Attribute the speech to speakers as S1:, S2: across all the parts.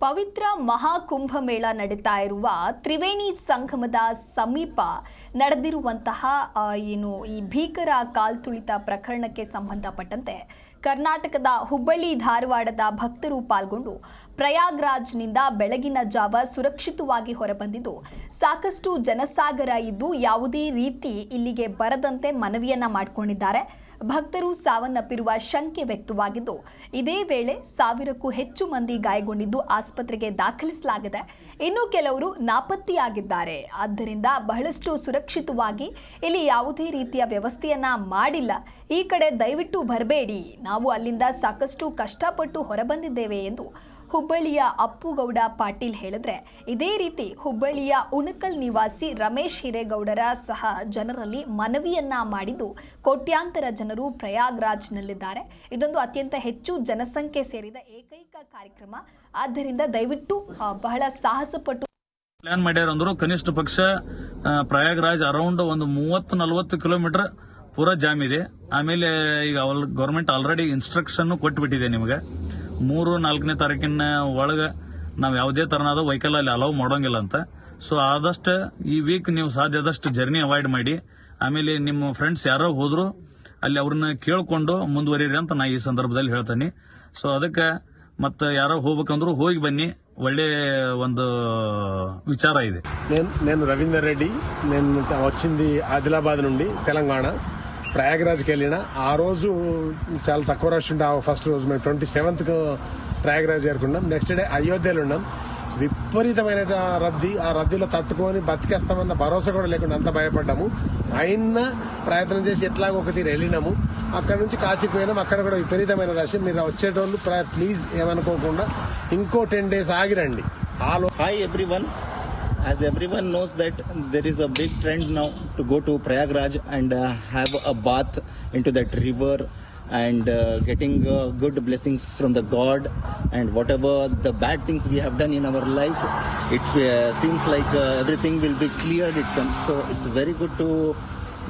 S1: ಪವಿತ್ರ ಮಹಾಕುಂಭಮೇಳ ನಡೀತಾ ಇರುವ ತ್ರಿವೇಣಿ ಸಂಗಮದ ಸಮೀಪ ನಡೆದಿರುವಂತಹ ಈ ಭೀಕರ ಕಾಲ್ತುಳಿತ ಪ್ರಕರಣಕ್ಕೆ ಸಂಬಂಧಪಟ್ಟಂತೆ ಕರ್ನಾಟಕದ ಹುಬ್ಬಳ್ಳಿ ಧಾರವಾಡದ ಭಕ್ತರು ಪಾಲ್ಗೊಂಡು ಪ್ರಯಾಗ್ರಾಜ್ನಿಂದ ಬೆಳಗಿನ ಜಾವ ಸುರಕ್ಷಿತವಾಗಿ ಹೊರಬಂದಿದ್ದು ಸಾಕಷ್ಟು ಜನಸಾಗರ ಇದ್ದು ಯಾವುದೇ ರೀತಿ ಇಲ್ಲಿಗೆ ಬರದಂತೆ ಮನವಿಯನ್ನ ಮಾಡಿಕೊಂಡಿದ್ದಾರೆ. ಭಕ್ತರು ಸಾವನ್ನಪ್ಪಿರುವ ಶಂಕೆ ವ್ಯಕ್ತವಾಗಿದ್ದು ಇದೇ ವೇಳೆ 1000ಕ್ಕೂ ಹೆಚ್ಚು ಮಂದಿ ಗಾಯಗೊಂಡಿದ್ದು ಆಸ್ಪತ್ರೆಗೆ ದಾಖಲಿಸಲಾಗಿದೆ. ಇನ್ನು ಕೆಲವರು ನಾಪತ್ತೆಯಾಗಿದ್ದಾರೆ. ಆದ್ದರಿಂದ ಬಹಳಷ್ಟು ಸುರಕ್ಷಿತವಾಗಿ ಇಲ್ಲಿ ಯಾವುದೇ ರೀತಿಯ ವ್ಯವಸ್ಥೆಯನ್ನ ಮಾಡಿಲ್ಲ. ಈ ಕಡೆ ದಯವಿಟ್ಟು ಬರಬೇಡಿ, ನಾವು ಅಲ್ಲಿಂದ ಸಾಕಷ್ಟು ಕಷ್ಟಪಟ್ಟು ಹೊರಬಂದಿದ್ದೇವೆ ಎಂದು ಹುಬ್ಬಳ್ಳಿಯ ಅಪ್ಪುಗೌಡ ಪಾಟೀಲ್ ಹೇಳಿದ್ರೆ, ಇದೇ ರೀತಿ ಹುಬ್ಬಳ್ಳಿಯ ಉಣಕಲ್ ನಿವಾಸಿ ರಮೇಶ್ ಹಿರೇಗೌಡರ ಸಹ ಜನರಲ್ಲಿ ಮನವಿಯನ್ನ ಮಾಡಿದ್ದು ಕೋಟ್ಯಾಂತರ ಜನರು ಪ್ರಯಾಗ್ರಾಜ್ನಲ್ಲಿದ್ದಾರೆ. ಇದೊಂದು ಅತ್ಯಂತ ಹೆಚ್ಚು ಜನಸಂಖ್ಯೆ ಸೇರಿದ ಏಕೈಕ ಕಾರ್ಯಕ್ರಮ. ಆದ್ದರಿಂದ ದಯವಿಟ್ಟು ಬಹಳ ಸಾಹಸಪಟ್ಟು
S2: ಪ್ಲಾನ್ ಮಾಡ್ಯಾರ ಅಂದ್ರು ಕನಿಷ್ಠ ಪಕ್ಷ ಪ್ರಯಾಗ್ರಾಜ್ ಅರೌಂಡ್ ಒಂದು 30-40 ಕಿಲೋಮೀಟರ್ ಪೂರಾ ಜಾಮ್ ಇದೆ. ಆಮೇಲೆ ಈಗ ಗೌರ್ಮೆಂಟ್ ಆಲ್ರೆಡಿ ಇನ್ಸ್ಟ್ರಕ್ಷನ್ ಕೊಟ್ಬಿಟ್ಟಿದೆ, ನಿಮಗೆ 3-4ನೇ ತಾರೀಕಿನ ಒಳಗೆ ನಾವು ಯಾವುದೇ ತರನಾದ ವೆಹಿಕಲ್ ಅಲ್ಲಿ ಅಲೌ ಮಾಡೋಂಗಿಲ್ಲ ಅಂತ. ಸೊ ಆದಷ್ಟು ಈ ವೀಕ್ ನೀವು ಸಾಧ್ಯ ಆದಷ್ಟು ಜರ್ನಿ ಅವಾಯ್ಡ್ ಮಾಡಿ. ಆಮೇಲೆ ನಿಮ್ಮ ಫ್ರೆಂಡ್ಸ್ ಯಾರೋ ಹೋದ್ರು ಅಲ್ಲಿ ಅವ್ರನ್ನ ಕೇಳ್ಕೊಂಡು ಮುಂದುವರಿರಿ ಅಂತ ನಾ ಈ ಸಂದರ್ಭದಲ್ಲಿ ಹೇಳ್ತೇನೆ. ಸೊ ಅದಕ್ಕೆ ಮತ್ತೆ ಯಾರೋ ಹೋಗ್ಬೇಕಂದ್ರು ಹೋಗಿ ಬನ್ನಿ, ಒಳ್ಳೆ ಒಂದು విచార ఇది.
S3: నేను రవీందర్ రెడ్డి. నేను వచ్చింది ఆదిలాబాద్ నుండి తెలంగాణ. ప్రయాగ్రాజ్కి వెళ్ళిన ఆ రోజు చాలా తక్కువ రష్ ఉండే. ఫస్ట్ రోజు మేము 27th ప్రయాగ్రాజ్ చేరుకున్నాం. నెక్స్ట్ డే అయోధ్యలో ఉన్నాం. విపరీతమైన రద్దీ. ఆ రద్దీలో తట్టుకొని బతికేస్తామన్న భరోసా కూడా లేకుండా అంత భయపడ్డాము. అయినా ప్రయత్నం చేసి ఎట్లాగో ఒక తీరు వెళ్ళినాము. అక్కడ నుంచి కాశీకి పోయినాం. అక్కడ కూడా విపరీతమైన రష్. మీరు వచ్చేటోళ్ళు ప్లీజ్ ఏమనుకోకుండా ఇంకో 10 days ఆగిరండి.
S4: Hi everyone. As everyone knows that there is a big trend now to go to Prayagraj and have a bath into that river and getting good blessings from the God, and whatever the bad things we have done in our life, it seems like everything will be cleared itself. So it's very good to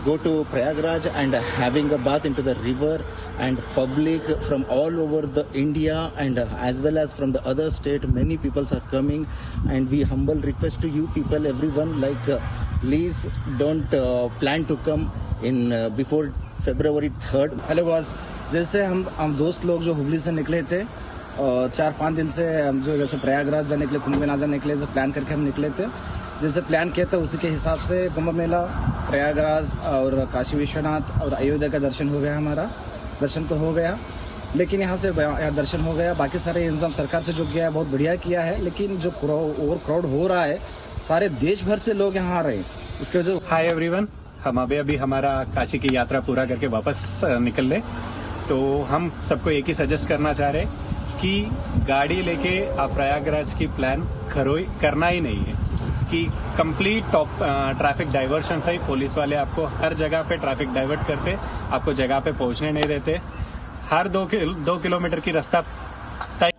S4: go to Prayagraj and having a bath into the river, and public from all over the India and as well as from the other state, many peoples are coming, and we humble request to you people, everyone, like please don't plan to come in before February 3rd.
S5: Hello boss, जैसे हम दोस्त लोग जो हुबली से निकले थे और 4-5 दिन से हम जो जैसे प्रयागराज जाने के लिए, कुंभ मेला जाने के लिए प्लान करके हम निकले थे. जैसे प्लान किया था उसी के हिसाब से कुंभ मेला, प्रयागराज और काशी विश्वनाथ और अयोध्या का दर्शन हो गया. हमारा दर्शन तो हो गया, लेकिन यहाँ से दर्शन हो गया. बाकी सारे इंतजाम सरकार से जो किया है बहुत बढ़िया किया है, लेकिन जो ओवर क्राउड हो रहा है, सारे देश भर से लोग यहाँ आ रहे हैं. इसके वजह
S6: हाय एवरीवन, हम अभी हमारा काशी की यात्रा पूरा करके वापस निकल ले. तो हम सबको एक ही सजेस्ट करना चाह रहे कि गाड़ी लेके आप प्रयागराज की प्लान करना ही नहीं है, कि कंप्लीट ट्रैफिक डाइवर्शन से ही पुलिस वाले आपको हर जगह पे ट्रैफिक डाइवर्ट करते, आपको जगह पे पहुंचने नहीं देते. हर 2 किलोमीटर की रास्ता तय.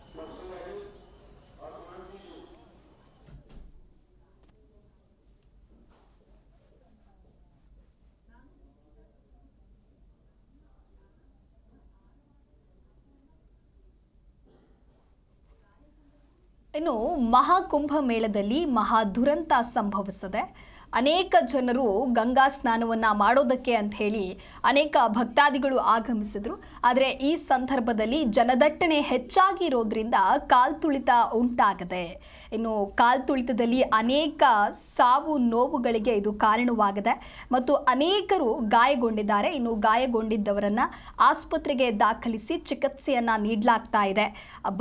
S1: ಇನ್ನು ಮಹಾಕುಂಭ ಮೇಳದಲ್ಲಿ ಮಹಾ ದುರಂತ ಸಂಭವಿಸಿದೆ. ಅನೇಕ ಜನರು ಗಂಗಾ ಸ್ನಾನವನ್ನ ಮಾಡೋದಕ್ಕೆ ಅಂತ ಹೇಳಿ ಅನೇಕ ಭಕ್ತಾದಿಗಳು ಆಗಮಿಸಿದ್ರು. ಆದರೆ ಈ ಸಂದರ್ಭದಲ್ಲಿ ಜನದಟ್ಟಣೆ ಹೆಚ್ಚಾಗಿರೋದ್ರಿಂದ ಕಾಲ್ತುಳಿತ ಉಂಟಾಗಿದೆ. ಇನ್ನು ಕಾಲ್ತುಳಿತದಲ್ಲಿ ಅನೇಕ ಸಾವು ನೋವುಗಳಿಗೆ ಇದು ಕಾರಣವಾಗಿದೆ ಮತ್ತು ಅನೇಕರು ಗಾಯಗೊಂಡಿದ್ದಾರೆ. ಇನ್ನು ಗಾಯಗೊಂಡಿದ್ದವರನ್ನ ಆಸ್ಪತ್ರೆಗೆ ದಾಖಲಿಸಿ ಚಿಕಿತ್ಸೆಯನ್ನ ನೀಡಲಾಗ್ತಾ ಇದೆ.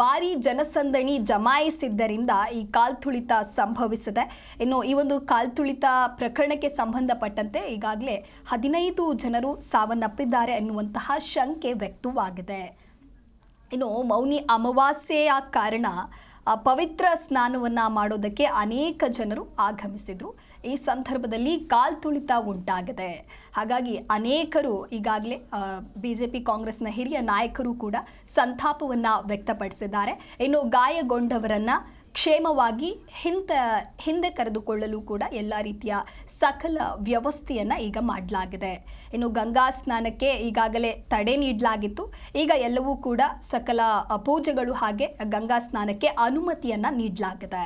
S1: ಭಾರಿ ಜನಸಂದಣಿ ಜಮಾಯಿಸಿದ್ದರಿಂದ ಈ ಕಾಲ್ತುಳಿತ ಸಂಭವಿಸಿದೆ. ಇನ್ನು ಈ ಒಂದು ಕಾಲ್ತುಳಿತ ಪ್ರಕರಣಕ್ಕೆ ಸಂಬಂಧಪಟ್ಟಂತೆ ಈಗಾಗಲೇ 15 ಜನರು ಸಾವನ್ನಪ್ಪಿದ್ದಾರೆ ಎನ್ನುವಂತಹ ಶಂಕೆ ವ್ಯಕ್ತವಾಗಿದೆ. ಇನ್ನು ಮೌನಿ ಅಮಾವಾಸ್ಯೆಯ ಕಾರಣ ಪವಿತ್ರ ಸ್ನಾನವನ್ನ ಮಾಡೋದಕ್ಕೆ ಅನೇಕ ಜನರು ಆಗಮಿಸಿದ್ರು. ಈ ಸಂದರ್ಭದಲ್ಲಿ ಕಾಲ್ತುಳಿತ ಉಂಟಾಗಿದೆ. ಹಾಗಾಗಿ ಅನೇಕರು ಈಗಾಗಲೇ ಬಿಜೆಪಿ ಕಾಂಗ್ರೆಸ್ನ ಹಿರಿಯ ನಾಯಕರು ಕೂಡ ಸಂತಾಪವನ್ನ ವ್ಯಕ್ತಪಡಿಸಿದ್ದಾರೆ. ಇನ್ನು ಗಾಯಗೊಂಡವರನ್ನ ಕ್ಷೇಮವಾಗಿ ಹಿಂದೆ ಕರೆದುಕೊಳ್ಳಲು ಕೂಡ ಎಲ್ಲ ರೀತಿಯ ಸಕಲ ವ್ಯವಸ್ಥೆಯನ್ನು ಈಗ ಮಾಡಲಾಗಿದೆ. ಇನ್ನು ಗಂಗಾ ಸ್ನಾನಕ್ಕೆ ಈಗಾಗಲೇ ತಡೆ ನೀಡಲಾಗಿತ್ತು. ಈಗ ಎಲ್ಲವೂ ಕೂಡ ಸಕಲ ಪೂಜೆಗಳು ಹಾಗೆ ಗಂಗಾ ಸ್ನಾನಕ್ಕೆ ಅನುಮತಿಯನ್ನು ನೀಡಲಾಗಿದೆ.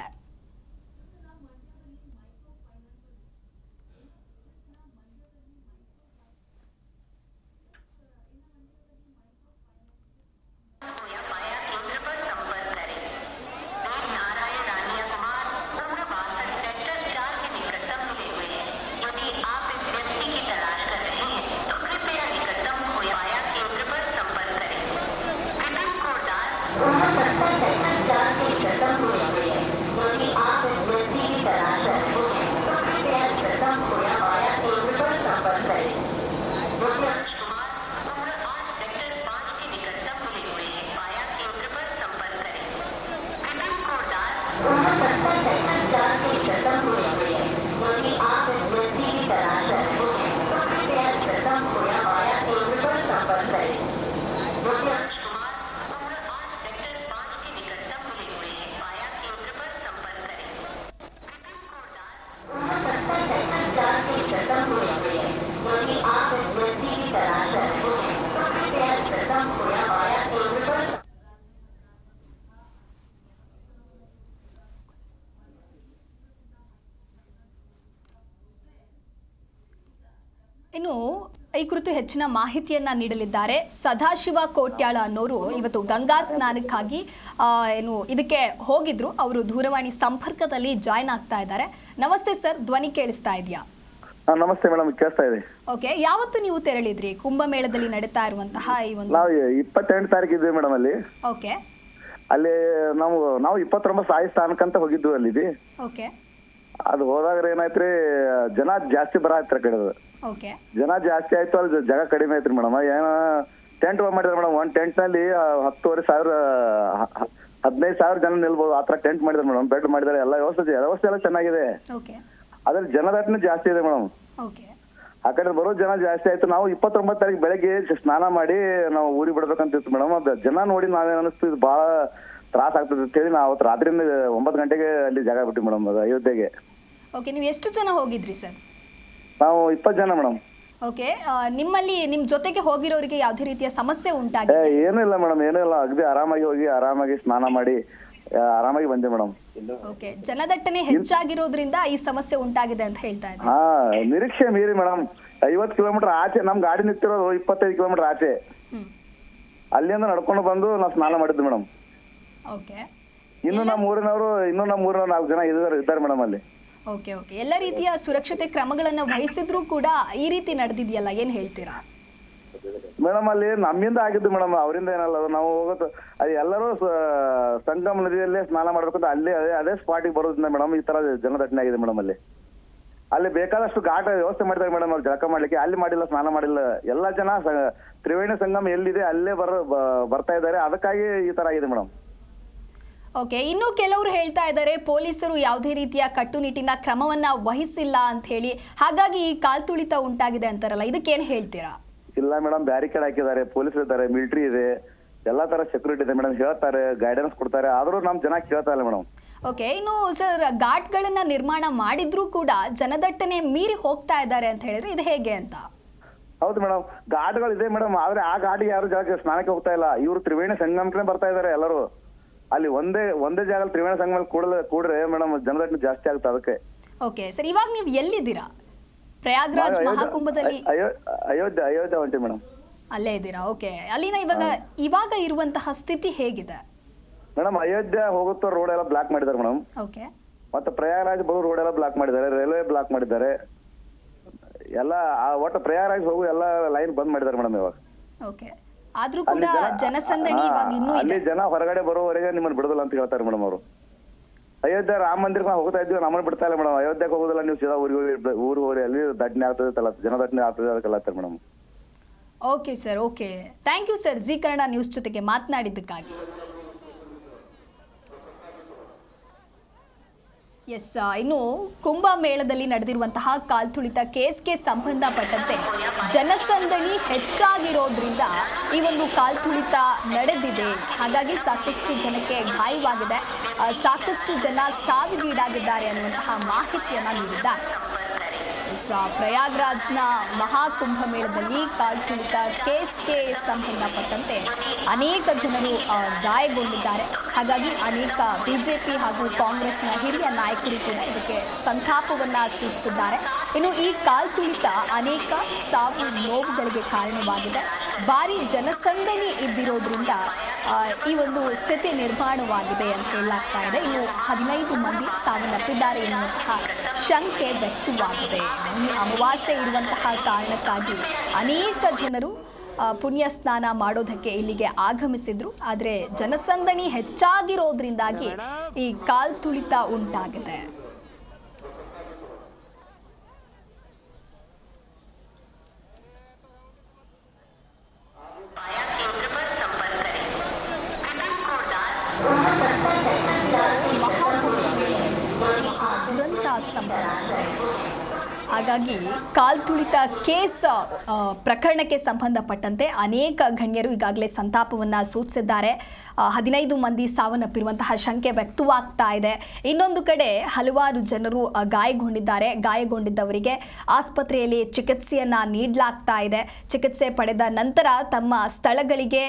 S1: ಇನ್ನು ಈ ಕುರಿತು ಹೆಚ್ಚಿನ ಮಾಹಿತಿಯನ್ನ ನೀಡಲಿದ್ದಾರೆ ಸದಾಶಿವ ಕೋಟ್ಯಾಳ ಅನ್ನೋರು. ಇವತ್ತು ಗಂಗಾ ಸ್ನಾನಕ್ಕಾಗಿ ಇದಕ್ಕೆ ಹೋಗಿದ್ರು. ಅವರು ದೂರವಾಣಿ ಸಂಪರ್ಕದಲ್ಲಿ ಜಾಯ್ನ್ ಆಗ್ತಾ ಇದ್ದಾರೆ. ನಮಸ್ತೆ ಸರ್, ಧ್ವನಿ ಕೇಳಿಸ್ತಾ ಇದೆಯಾ?
S7: ನಮಸ್ತೆ ಮೇಡಮ್, ಕೇಳಿಸ್ತಾ ಇದೆ.
S1: ಓಕೆ, ಯಾವತ್ತು ನೀವು ತೆರಳಿದ್ರಿ ಕುಂಭಮೇಳದಲ್ಲಿ ನಡೀತಾ ಇರುವಂತಹ ಈ ಒಂದು?
S7: ನಾವು 28 ತಾರೀಕು ಇದ್ವಿ ಮೇಡಮ್ ಅಲ್ಲಿ.
S1: ಓಕೆ,
S7: ಅಲ್ಲಿ ನಾವು 29 ಸಾಯಿ ಸ್ಥಾನಕ್ಕಂತ ಹೋಗಿದ್ವಿ ಅಲ್ಲಿ.
S1: ಓಕೆ,
S7: ಅದು ಹೋದಾಗ ಏನಾಯ್ತ್ರಿ, ಜನ ಜಾಸ್ತಿ ಬರತ್ರಿ ಆ ಕಡೆ.
S1: ಓಕೆ,
S7: ಜನ ಜಾಸ್ತಿ ಆಯ್ತು, ಅಲ್ಲಿ ಜಾಗ ಕಡಿಮೆ ಐತ್ರಿ ಮೇಡಮ್. ಏನ ಟೆಂಟ್ ಮಾಡಿದಾರೆ ಮೇಡಮ್. ಒಂದ್ ಟೆಂಟ್ ನಲ್ಲಿ 10,500 15,000 ಜನ ನಿಲ್ಬಹುದು ಆತರ ಟೆಂಟ್ ಮಾಡಿದಾರೆ ಮೇಡಮ್. ಬೆಡ್ ಮಾಡಿದಾರೆ, ಎಲ್ಲ ವ್ಯವಸ್ಥೆ ಎಲ್ಲ ಚೆನ್ನಾಗಿದೆ.
S1: ಓಕೆ,
S7: ಅದ್ರ ಜನದಟ್ಟಣೆ ಜಾಸ್ತಿ ಇದೆ ಮೇಡಮ್.
S1: ಓಕೆ,
S7: ಆ ಕಡೆ ಬರೋ ಜನ ಜಾಸ್ತಿ ಆಯ್ತು. ನಾವು 29 ತಾರೀಕು ಬೆಳಗ್ಗೆ ಸ್ನಾನ ಮಾಡಿ ನಾವು ಊರಿಗೆ ಬಿಡ್ಬೇಕಂತಿತ್ತು ಮೇಡಮ್. ಅದು ಜನ ನೋಡಿ ನಾವೇನ್ ಅನಿಸ್ತು, ಇದು ಬಹಳ ತ್ರಾಸ ಆಗ್ತದೆ ಅಂತ ಹೇಳಿ ನಾವು ಅವತ್ತು ರಾತ್ರಿಯಿಂದ 9 ಗಂಟೆಗೆ ಅಲ್ಲಿ ಜಾಗ ಬಿಟ್ಟು ಮೇಡಮ್, ಅದು ಅಯೋಧ್ಯೆಗೆ.
S1: ಓಕೆ, ನೀವು ಎಷ್ಟು ಜನ ಹೋಗಿದ್ರಿ ಸರ್?
S7: ನಾವು 20 ಜನ ಮೇಡಮ್.
S1: ಓಕೆ, ನಿಮ್ ಜೊತೆಗೆ ಹೋಗಿರೋರಿಗೆ ಯಾವುದೇ ರೀತಿಯ ಸಮಸ್ಯೆ ಉಂಟಾಗಿದೆ?
S7: ಏನೂ ಇಲ್ಲ ಮೇಡಮ್, ಏನೂ ಇಲ್ಲ. ಅಗದಿ ಆರಾಮಾಗಿ ಹೋಗಿ ಆರಾಮಾಗಿ ಸ್ನಾನ ಮಾಡಿ ಆರಾಮಾಗಿ ಬಂದೆ ಮೇಡಮ್.
S1: ಓಕೆ, ಜನದಟ್ಟಣೆ ಹೆಚ್ಚಾಗಿರೋದ್ರಿಂದ ಈ ಸಮಸ್ಯೆ ಉಂಟಾಗಿದೆ ಅಂತ ಹೇಳ್ತಾ ಇದ್ದಾರೆ.
S7: ಹಾ, ನಿರೀಕ್ಷೆ ಮೀರಿ ಮೇಡಮ್. 50 ಕಿಲೋಮೀಟರ್ ಆಚೆ ನಮ್ ಗಾಡಿ ನಿಂತಿರೋದು, 25 ಕಿಲೋಮೀಟರ್ ಆಚೆ. ಅಲ್ಲಿಂದ ನಡ್ಕೊಂಡು ಬಂದು ನಾವು ಸ್ನಾನ ಮಾಡಿದ್ವಿ ಮೇಡಮ್.
S1: ಓಕೆ,
S7: ಇನ್ನು ನಮ್ಮ ಊರಿನವರು 4 ಜನ ಇದ್ದಾರೆ ಮೇಡಮ್ ಅಲ್ಲಿ.
S1: ಓಕೆ, ಓಕೆ, ಎಲ್ಲ ರೀತಿಯ ಸುರಕ್ಷತೆ ಕ್ರಮಗಳನ್ನ ವಹಿಸಿದ್ರು ಕೂಡ ಈ ರೀತಿ ನಡೆದಿದೆಯಲ್ಲ, ಏನ್ ಹೇಳ್ತೀರಾ?
S7: ಮೇಡಮ್ ಅಲ್ಲಿ ನಮ್ಮಿಂದ ಆಗಿದ್ದು ಮೇಡಮ್, ಅವರಿಂದ ಏನಲ್ಲ. ನಾವು ಹೋಗೋದು ಅದು ಎಲ್ಲರೂ ಸಂಗಮ ನದಿಯಲ್ಲೇ ಸ್ನಾನ ಮಾಡ್ಬೇಕಂತ ಅಲ್ಲಿ ಅದೇ ಸ್ಪಾಟಿಗೆ ಬರೋದ್ರಿಂದ ಮೇಡಮ್ ಈ ತರ ಜನದಟ್ಟಣೆ ಆಗಿದೆ ಮೇಡಮ್. ಅಲ್ಲಿ ಬೇಕಾದಷ್ಟು ಘಾಟ ವ್ಯವಸ್ಥೆ ಮಾಡಿದ್ದಾರೆ ಮೇಡಮ್ ಅವ್ರು ಜಳಕ ಮಾಡ್ಲಿಕ್ಕೆ. ಅಲ್ಲಿ ಮಾಡಿಲ್ಲ, ಸ್ನಾನ ಮಾಡಿಲ್ಲ. ಎಲ್ಲ ಜನ ತ್ರಿವೇಣಿ ಸಂಗಮ ಎಲ್ಲಿದೆ ಅಲ್ಲೇ ಬರ್ತಾ ಇದ್ದಾರೆ. ಅದಕ್ಕಾಗಿ ಈ ತರ ಆಗಿದೆ ಮೇಡಮ್.
S1: ಓಕೆ, ಇನ್ನು ಕೆಲವರು ಹೇಳ್ತಾ ಇದ್ದಾರೆ ಪೊಲೀಸರು ಯಾವುದೇ ರೀತಿಯ ಕಟ್ಟುನಿಟ್ಟಿನ ಕ್ರಮವನ್ನ ವಹಿಸಿಲ್ಲ ಅಂತ ಹೇಳಿ, ಹಾಗಾಗಿ ಈ ಕಾಲ್ತುಳಿತ ಉಂಟಾಗಿದೆ ಅಂತಾರಲ್ಲ, ಇದಕ್ಕೇನು ಹೇಳ್ತೀರಾ?
S7: ಇಲ್ಲ ಮೇಡಮ್, ಬ್ಯಾರಿಕೇಡ್ ಹಾಕಿದ್ದಾರೆ, ಪೊಲೀಸ್ ಇದ್ದಾರೆ, ಮಿಲಿಟರಿ ಇದೆ, ಎಲ್ಲಾ ತರ ಸೆಕ್ಯೂರಿಟಿ ಇದೆ ಮೇಡಮ್. ಹೇಳ್ತಾರೆ, ಗೈಡೆನ್ಸ್ ಕೊಡ್ತಾರೆ, ಆದ್ರೂ ನಮ್ ಜನ ಕೇಳ್ತಾ ಇಲ್ಲ ಮೇಡಮ್.
S1: ಓಕೆ, ಇನ್ನು ಸರ್, ಘಾಟ್ಗಳನ್ನ ನಿರ್ಮಾಣ ಮಾಡಿದ್ರೂ ಕೂಡ ಜನದಟ್ಟಣೆ ಮೀರಿ ಹೋಗ್ತಾ ಇದ್ದಾರೆ ಅಂತ ಹೇಳಿದ್ರೆ ಇದು ಹೇಗೆ ಅಂತ?
S7: ಹೌದು ಮೇಡಮ್, ಘಾಟ್ಗಳು ಇದೆ ಮೇಡಮ್, ಆದ್ರೆ ಆ ಘಾಟಿಗೆ ಯಾರು ಜಾಗ ಸ್ನಾನಕ್ಕೆ ಹೋಗ್ತಾ ಇಲ್ಲ. ಇವರು ತ್ರಿವೇಣಿ ಸಂಗಮಕ್ಕೆ ಬರ್ತಾ ಇದಾರೆ ಎಲ್ಲರೂ. ಅಲ್ಲಿ ಒಂದೇ ಜಾಗ ತ್ರಿವೇಣಿ ಸಂಗಮ ಕೂಡ್ರೆ ಮೇಡಮ್ ಜನದಟ್ಟಣೆ ಜಾಸ್ತಿ ಆಗುತ್ತೆ. ಅದಕ್ಕೆ.
S1: ಓಕೆ ಸರ್, ಇವಾಗ ನೀವು ಎಲ್ಲಿದ್ದೀರಾ? ಪ್ರಯಾಗ್ರಾಜ್ ಮಹಾಕುಂಭದಲ್ಲಿ?
S7: ಅಯೋಧ್ಯೆ ಹೊಂಟಿ ಮೇಡಮ್.
S1: ಅಲ್ಲೇ ಇದ್ದೀರಾ? ಓಕೆ, ಅಲ್ಲಿನ ಇವಾಗ ಇರುವಂತಹ ಸ್ಥಿತಿ ಹೇಗಿದೆ
S7: ಮೇಡಮ್? ಅಯೋಧ್ಯೆ ಹೋಗುತ್ತೋ ರೋಡ್ ಎಲ್ಲ ಬ್ಲಾಕ್ ಮಾಡಿದ್ದಾರೆ ಮೇಡಮ್.
S1: ಓಕೆ,
S7: ಮತ್ತೆ ಪ್ರಯಾಗ್ರಾಜ್ ಬರೋ ರೋಡ್ ಎಲ್ಲ ಬ್ಲಾಕ್ ಮಾಡಿದ್ದಾರೆ, ರೈಲ್ವೆ ಬ್ಲಾಕ್ ಮಾಡಿದ್ದಾರೆ, ಎಲ್ಲ ಒಟ್ಟು ಪ್ರಯಾಗ್ರಾಜ್ ಹೋಗು ಎಲ್ಲ ಲೈನ್ ಬಂದ್ ಮಾಡಿದ್ದಾರೆ ಮೇಡಮ್ ಇವಾಗ.
S1: ಓಕೆ, ಆದ್ರೂ ಕೂಡ ಜನಸಂದಣಿ ಇವಾಗ ಇನ್ನೂ
S7: ಅಲ್ಲಿ ಜನ ಹೊರಗಡೆ ಬರೋವರೆಗೆ ನಿಮ್ಮನ್ನ ಬಿಡೋದಿಲ್ಲ ಅಂತ ಹೇಳ್ತಾರೆ ಮೇಡಮ್ ಅವರು. ಅಯೋಧ್ಯೆ ರಾಮ ಮಂದಿರಕ್ಕೆ ಹೋಗ್ತಾ ಇದ್ವಿ, ನಮ್ಮನ್ನ ಬಿಡ್ತಾ ಇಲ್ಲ ಮೇಡಮ್. ಅಯೋಧ್ಯೆಗೆ ಹೋಗೋದಿಲ್ಲ, ನೀವು ಸೀದಾ ಊರಿಗೆ ಹೋಗಿ ಅಲ್ಲಿ ದಟ್ಟಣೆ ಆಗ್ತದೆ, ಜನ ದಟ್ಟಣೆ ಆಗ್ತದೆ ಅದಕ್ಕೆಲ್ಲ madam.
S1: Okay sir, okay, thank you sir, Zee Kannada News ಜೊತೆಗೆ ಮಾತನಾಡಿದ್ದಕ್ಕಾಗಿ. ಎಸ್, ಇನ್ನು ಕುಂಭಮೇಳದಲ್ಲಿ ನಡೆದಿರುವಂತಹ ಕಾಲ್ತುಳಿತ ಕೇಸ್ಗೆ ಸಂಬಂಧಪಟ್ಟಂತೆ ಜನಸಂದಣಿ ಹೆಚ್ಚಾಗಿರೋದ್ರಿಂದ ಈ ಒಂದು ಕಾಲ್ತುಳಿತ ನಡೆದಿದೆ. ಹಾಗಾಗಿ ಸಾಕಷ್ಟು ಜನಕ್ಕೆ ಗಾಯವಾಗಿದೆ, ಸಾಕಷ್ಟು ಜನ ಸಾವಿಗೀಡಾಗಿದ್ದಾರೆ ಅನ್ನುವಂತಹ ಮಾಹಿತಿಯನ್ನ ನೀಡಿದ್ದಾರೆ. ಪ್ರಯಾಗ್ರಾಜ್ನ ಮಹಾಕುಂಭಮೇಳದಲ್ಲಿ ಕಾಲ್ತುಳಿತ ಕೇಸ್ಗೆ ಸಂಬಂಧಪಟ್ಟಂತೆ ಅನೇಕ ಜನರು ಗಾಯಗೊಂಡಿದ್ದಾರೆ. ಹಾಗಾಗಿ ಅನೇಕ ಬಿಜೆಪಿ ಹಾಗೂ ಕಾಂಗ್ರೆಸ್ನ ಹಿರಿಯ ನಾಯಕರು ಕೂಡ ಇದಕ್ಕೆ ಸಂತಾಪವನ್ನ ಸೂಚಿಸಿದ್ದಾರೆ. ಇನ್ನು ಈ ಕಾಲ್ತುಳಿತ ಅನೇಕ ಸಾವು ನೋವುಗಳಿಗೆ ಕಾರಣವಾಗಿದೆ. ಭಾರಿ ಜನಸಂದಣಿ ಇದ್ದಿರೋದ್ರಿಂದ ಈ ಒಂದು ಸ್ಥಿತಿ ನಿರ್ಮಾಣವಾಗಿದೆ ಅಂತ ಹೇಳಲಾಗ್ತಾ ಇದೆ. ಇನ್ನು 15 ಮಂದಿ ಸಾವನ್ನಪ್ಪಿದ್ದಾರೆ ಎನ್ನುವಂತಹ ಶಂಕೆ ವ್ಯಕ್ತವಾಗಿದೆ. ಅಮಾವಾಸ್ಯೆ ಇರುವಂತಹ ಕಾರಣಕ್ಕಾಗಿ ಅನೇಕ ಜನರು ಪುಣ್ಯ ಸ್ನಾನ ಮಾಡೋದಕ್ಕೆ ಇಲ್ಲಿಗೆ ಆಗಮಿಸಿದ್ರು. ಆದರೆ ಜನಸಂದಣಿ ಹೆಚ್ಚಾಗಿರೋದ್ರಿಂದಾಗಿ ಈ ಕಾಲ್ತುಳಿತ ಉಂಟಾಗಿದೆ. ದುರಂತ ಸಂಭವಿಸಿದೆ. ಹಾಗಾಗಿ ಕಾಲ್ತುಳಿತ ಕೇಸ್ ಪ್ರಕರಣಕ್ಕೆ ಸಂಬಂಧಪಟ್ಟಂತೆ ಅನೇಕ ಗಣ್ಯರು ಈಗಾಗಲೇ ಸಂತಾಪವನ್ನು ಸೂಚಿಸಿದ್ದಾರೆ. 15 ಮಂದಿ ಸಾವನ್ನಪ್ಪಿರುವಂತಹ ಶಂಕೆ ವ್ಯಕ್ತವಾಗ್ತಾ ಇದೆ. ಇನ್ನೊಂದು ಕಡೆ ಹಲವಾರು ಜನರು ಗಾಯಗೊಂಡಿದ್ದಾರೆ. ಗಾಯಗೊಂಡಿದ್ದವರಿಗೆ ಆಸ್ಪತ್ರೆಯಲ್ಲಿ ಚಿಕಿತ್ಸೆಯನ್ನ ನೀಡಲಾಗ್ತಾ ಇದೆ. ಚಿಕಿತ್ಸೆ ಪಡೆದ ನಂತರ ತಮ್ಮ ಸ್ಥಳಗಳಿಗೆ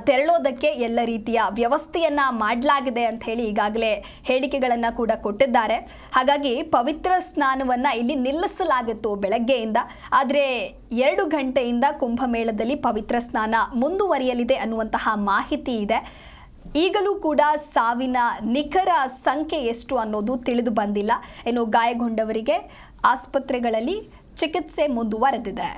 S1: ತೆರಳೋದಕ್ಕೆ ಎಲ್ಲ ರೀತಿಯ ವ್ಯವಸ್ಥೆಯನ್ನ ಮಾಡಲಾಗಿದೆ ಅಂತ ಹೇಳಿ ಈಗಾಗಲೇ ಹೇಳಿಕೆಗಳನ್ನು ಕೂಡ ಕೊಟ್ಟಿದ್ದಾರೆ. ಹಾಗಾಗಿ ಪವಿತ್ರ ಸ್ನಾನವನ್ನ ಇಲ್ಲಿ ನಿಲ್ಲಿಸಲಾಗಿತ್ತು ಬೆಳಗ್ಗೆಯಿಂದ. ಆದರೆ 2 ಗಂಟೆಯಿಂದ ಕುಂಭಮೇಳದಲ್ಲಿ ಪವಿತ್ರ ಸ್ನಾನ ಮುಂದುವರಿಯಲಿದೆ ಅನ್ನುವಂತಹ ಮಾಹಿತಿ ಇದೆ. ಈಗಲೂ ಕೂಡ ಸಾವಿನ ನಿಖರ ಸಂಖ್ಯೆ ಎಷ್ಟು ಅನ್ನೋದು ತಿಳಿದು ಬಂದಿಲ್ಲ. ಇನ್ನು ಗಾಯಗೊಂಡವರಿಗೆ ಆಸ್ಪತ್ರೆಗಳಲ್ಲಿ ಚಿಕಿತ್ಸೆ ಮುಂದುವರೆದಿದೆ.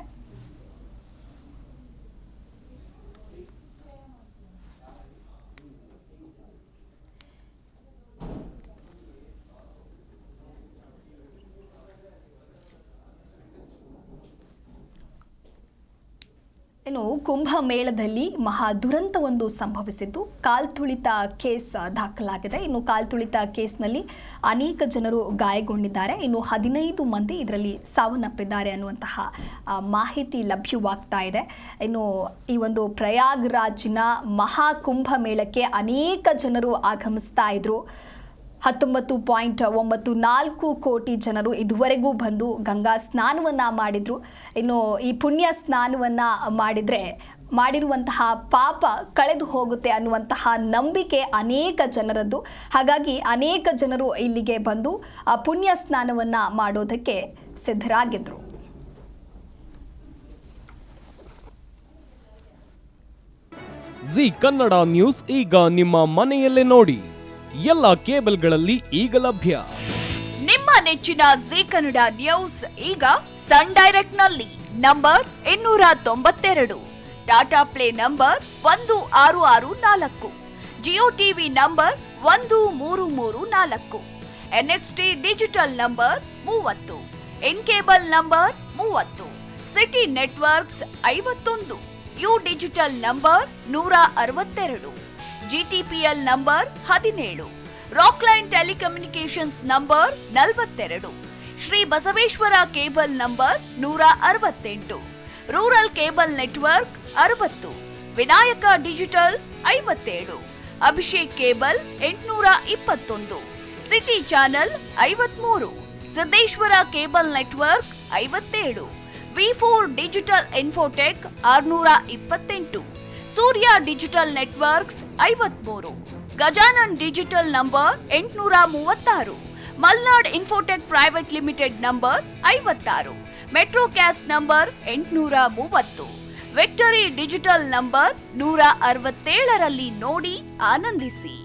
S1: ಇನ್ನು ಕುಂಭಮೇಳದಲ್ಲಿ ಮಹಾ ದುರಂತವೊಂದು ಸಂಭವಿಸಿದ್ದು ಕಾಲ್ತುಳಿತ ಕೇಸ್ ದಾಖಲಾಗಿದೆ. ಇನ್ನು ಕಾಲ್ತುಳಿತ ಕೇಸ್ನಲ್ಲಿ ಅನೇಕ ಜನರು ಗಾಯಗೊಂಡಿದ್ದಾರೆ. ಇನ್ನು 15 ಮಂದಿ ಇದರಲ್ಲಿ ಸಾವನ್ನಪ್ಪಿದ್ದಾರೆ ಅನ್ನುವಂತಹ ಮಾಹಿತಿ ಲಭ್ಯವಾಗ್ತಾ ಇದೆ. ಇನ್ನು ಈ ಒಂದು ಪ್ರಯಾಗ್ರಾಜ್ನ ಮಹಾಕುಂಭಮೇಳಕ್ಕೆ ಅನೇಕ ಜನರು ಆಗಮಿಸ್ತಾ ಇದ್ರು. 19.94 ಕೋಟಿ ಜನರು ಇದುವರೆಗೂ ಬಂದು ಗಂಗಾ ಸ್ನಾನವನ್ನು ಮಾಡಿದ್ರು. ಇನ್ನು ಈ ಪುಣ್ಯ ಸ್ನಾನವನ್ನು ಮಾಡಿರುವಂತಹ ಪಾಪ ಕಳೆದು ಹೋಗುತ್ತೆ ಅನ್ನುವಂತಹ ನಂಬಿಕೆ ಅನೇಕ ಜನರದ್ದು. ಹಾಗಾಗಿ ಅನೇಕ ಜನರು ಇಲ್ಲಿಗೆ ಬಂದು ಪುಣ್ಯ ಸ್ನಾನವನ್ನು ಮಾಡೋದಕ್ಕೆ ಸಿದ್ಧರಾಗಿದ್ರು.
S8: ಜಿ ಕನ್ನಡ ನ್ಯೂಸ್ ಈಗ ನಿಮ್ಮ ಮನೆಯಲ್ಲೇ ನೋಡಿ. ಎಲ್ಲ ಕೇಬಲ್ಗಳಲ್ಲಿ ಈಗ ಲಭ್ಯ.
S9: ನಿಮ್ಮ ನೆಚ್ಚಿನ ಜಿ ಕನ್ನಡ ನ್ಯೂಸ್ ಈಗ ಸನ್ ಡೈರೆಕ್ಟ್ ನಲ್ಲಿ number 292, Tata Play number 1664, Jio TV number 1334, NXT digital number 30, in cable number 30, city networks 51, U digital number 162, GTPL number 17, Rockline telecommunications number 42, Shri Basaveshwara cable number 168, rural cable network 60, Vinayaka digital 57, Abhishek cable 821, city channel 53, Siddeshwara cable network 57, ವಿ4 digital infotech 628, Surya digital networks 53, Gajanan digital number 836, Malnad infotech private limited number 56, Metrocast number 830, victory digital number 167ರಲ್ಲಿ ನೋಡಿ ಆನಂದಿಸಿ.